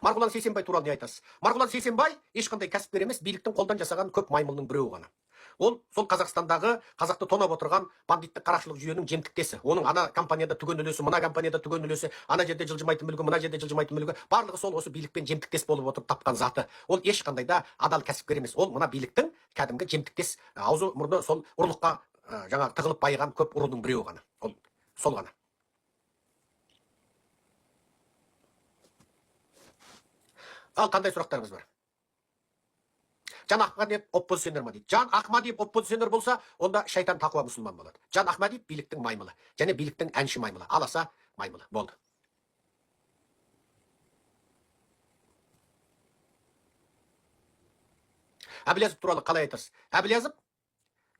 Марғұлан Сейсенбай туралы не айтасыз? Марғұлан Сейсенбай ешқандай кәсіпкер емес, биліктің қолдан жасаған көп маймылның біреуі ғана. Ол сол Қазақстандағы қазақты тонап отырған бандиттік қарақшылық жүйенің жемтіктесі. Оның ана компанияда түген үлесі, мына компанияда түген үлесі, ана жерде жылжымайтын мүлігі, мына жерде жылжымайтын мүлігі, барлығы сол осы билікпен жемтіктес болып отырып тапқан заты. Ол ешқандай да адал кәсіпкер емес. Ол мына биліктің кәдімгі жемтіктес, аузы мұрны сол ұрлыққа жаңағы тығылып байыған көп ұрының біреуі ғана. Ол сол ғана. Ал қандай сұрақтарыңыз бар? Жан Ахмадиев оппозиционер ма дейді. Жан Ахмадиев оппозиционер болса, онда шайтан тақуа мұсылман болады. Жан Ахмадиев биліктің маймылы, және биліктің әнші маймылы, аласа маймылы болды. Әбілязов туралы қалай айтасыз? Әбілязов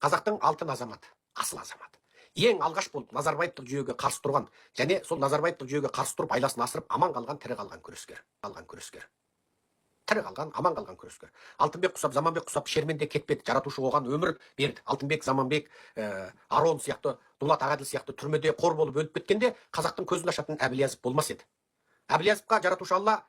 қазақтың алтын азаматы, асыл азаматы. Ең алғаш болып Назарбаевтық жүйеге қарсы тұрған, және сол Назарбаевтық жүйеге қарсы тұрып айласын асырып, аман қалған, тірі қалған күрескер. Тірі қалған, аман қалған күрескер. Алтынбек Құсап, Заманбек Құсап шерменде кетпеді, жаратушы оған өмір берді. Алтынбек, Заманбек, Арон сияқты, Дулат Ағаділ сияқты түрмеде қор болып өліп кеткенде, қазақтың көзін ашатын Әбілязов болмас еді. Әбілязовқа жаратушы Алла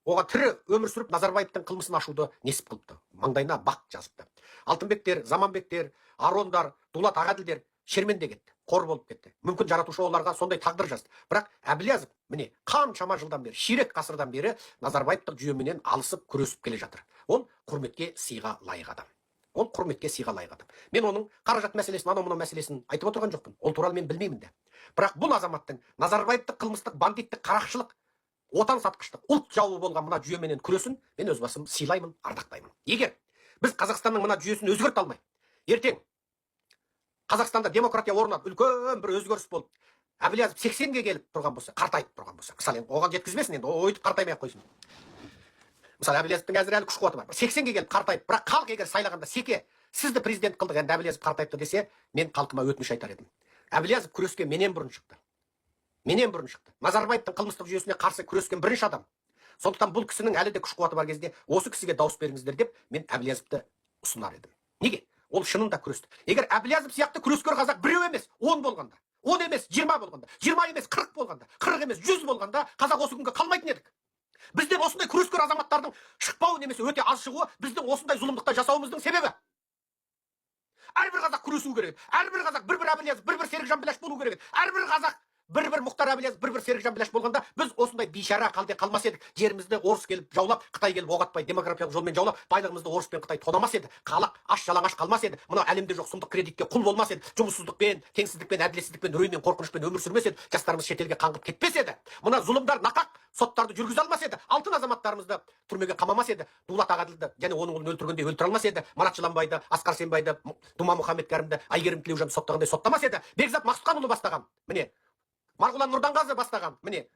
оған тірі өмір сүріп Назарбаевтың қылмысын ашуды несіп қылыпты. Маңдайына бақ жазыпты. Алтынбектер, Заманбектер, Арондар, Дулат Ағаділдер шерменде кетті, қор болып кетті. Мүмкін жаратушы оларға сондай тағдыр жазды. Бірақ Әбілязов міне қаншама жылдан бері, ширек ғасырдан бері Назарбаевтық жүйеменен алысып күресіп келе жатыр. Ол құрметке сыйға лайық адам. Мен оның қаражат мәселесін, анау мынау мәселесін айтып отырған жоқпын. Ол туралы мен білмеймін де. Бірақ бұл азаматтың Назарбаевтық қылмыстық, бандиттік қарақшылық, отан сатқыштық, ұлт жауы болған мына жүйеменен күресін мен өз басым сыйлаймын, ардақтаймын. Егер біз Қазақстанның мына жүйесін өзгерте алмай, ертең Қазақстанда демократия орнап, үлкен бір өзгеріс болып, Әбілязов 80-ге келіп тұрған болса, қартайып тұрған болса, мысалы оған жеткізбесін, енді ойытып қартаймай ақ қойсын. Мысалы Әбілязовтың әзір әлі күш қуаты бар. 80-ге келіп қартайып, бірақ халық егер сайлағанда секе сізді президент қылдық, енді Әбілязов қартайыпты десе, мен халқыма өтініш айтар едім. Әбілязов күреске менен бұрын шықты. Назарбаевтың қылмыстық жүйесіне қарсы күрескен бірінші адам. Сондықтан бұл кісінің әлі де күш қуаты бар кезде осы кісіге дауыс беріңіздер деп мен Әбілязовты ұсынар едім. Неге? Ол шынында күресті. Егер Әбілязов сияқты күрескер қазақ біреу емес, 10 болғанда, 10 емес 20 болғанда, 20 емес 40 болғанда, 40 емес 100 болғанда қазақ осы күнге қалмайтын едік. Бізден осындай күрескер азаматтардың шықпауы немесе өте аз шығуы біздің осындай зұлымдықта жасауымыздың себебі. Әрбір қазақ күресу керек. Әрбір қазақ бір-бір Әбілязов, бір-бір Серікжан Біләш болу керек. Әрбір қазақ бір-бір Мұхтар Әбілязов, бір-бір Серікжан Біләш болғанда біз осындай бейшара халде қалмас едік. Жерімізді орыс келіп жаулап, Қытай келіп оғатпай, демографиялық жолмен жаулап, байлығымызды орыс пен Қытай тонамас еді. Халық аш жалаңаш қалмас еді. Мына әлемде жоқ сұмдық кредитке құл болмас еді. Жұмыссыздықпен, теңсіздікпен, әділетсіздікпен, үреймен, қорқынышпен өмір сүрмес еді. Жастарымыз шетелге қаңғып кетпес еді. Мына зұлымдар нақақ соттарды жүргізе алмас еді. Алтын азаматтарымызды түрмеге қамамас еді. Дулат Ағаділді және оның ұлын өлтіргенде өлтіре алмас еді. Марат Жыланбайды, Асқар Сембайды, Дума Мұхаммед-Кәрімді, Әйгерім Тілеужанды соттағандай соттамас еді. Бекзат Мақсұтханұлы бастаған, міне Марғұлан Нұрданғазы бастаған, міне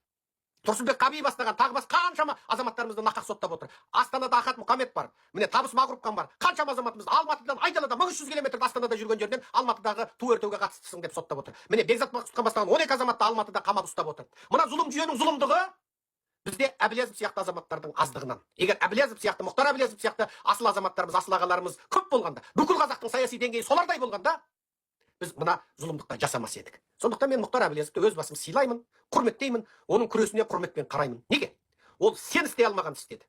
Тұрсынбек Қаби бастаған, тағы басқа қаншама азаматтарымызды нақақ соттап отыр. Астанада Ахат Мұхаммед бар, міне Табыс Мағрұпхан бар. Қаншама азаматымыз Алматыдан айдалада 1300 километр Астанада жүрген жерден Алматыдағы ту өртеуге қатыстысың деп соттап отыр. Міне Бекзат Мақсұтхан бастаған 12 азаматты Алматыда қамап ұстап отыр. Мына зұлым жүйенің зұлымдығы бізде Әбілязов сияқты азаматтардың аздығынан. Егер Әбілязов сияқты, Мұхтар Әбілязов сияқты асыл азаматтарымыз, асыл ағаларымыз көп болғанда, бүкіл қазақтың саяси деңгейі солардай болғанда, біз мына зұлымдыққа жасамас едік. Сондықтан мен Мұхтар Әбілязовты өз басым сыйлаймын, құрметтеймін, оның күресіне құрметпен қараймын. Неге? Ол сен істей алмағанды істеді.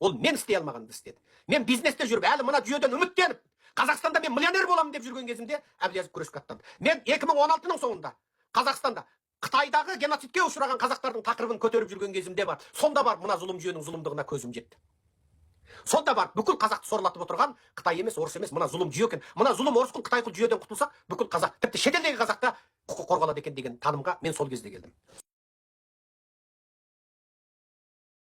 Ол мен істей алмағанды істеді. Мен бизнесте жүріп, әлі мына жүйеден үміттеніп, Қазақстанда мен миллионер боламын деп жүрген кезімде Әбілязов күреске аттанды. Мен 2016-ның соңында Қазақстанда Қытайдағы геноцидке ұшыраған қазақтардың тақырыбын көтеріп жүрген кезімде бар. Сонда бар мына зұлым жүйенің зұлымдығына көзім жетті. Сонда бар бүкіл қазақты сорлатып отырған Қытай емес, орыс емес, мына зұлым жүйе екен. Мына зұлым орыс құл Қытай құл жүйеден құтылсақ, бүкіл қазақ, тіпті шетелдегі қазақта құқық қорғалады екен деген танымға мен сол кезде келдім.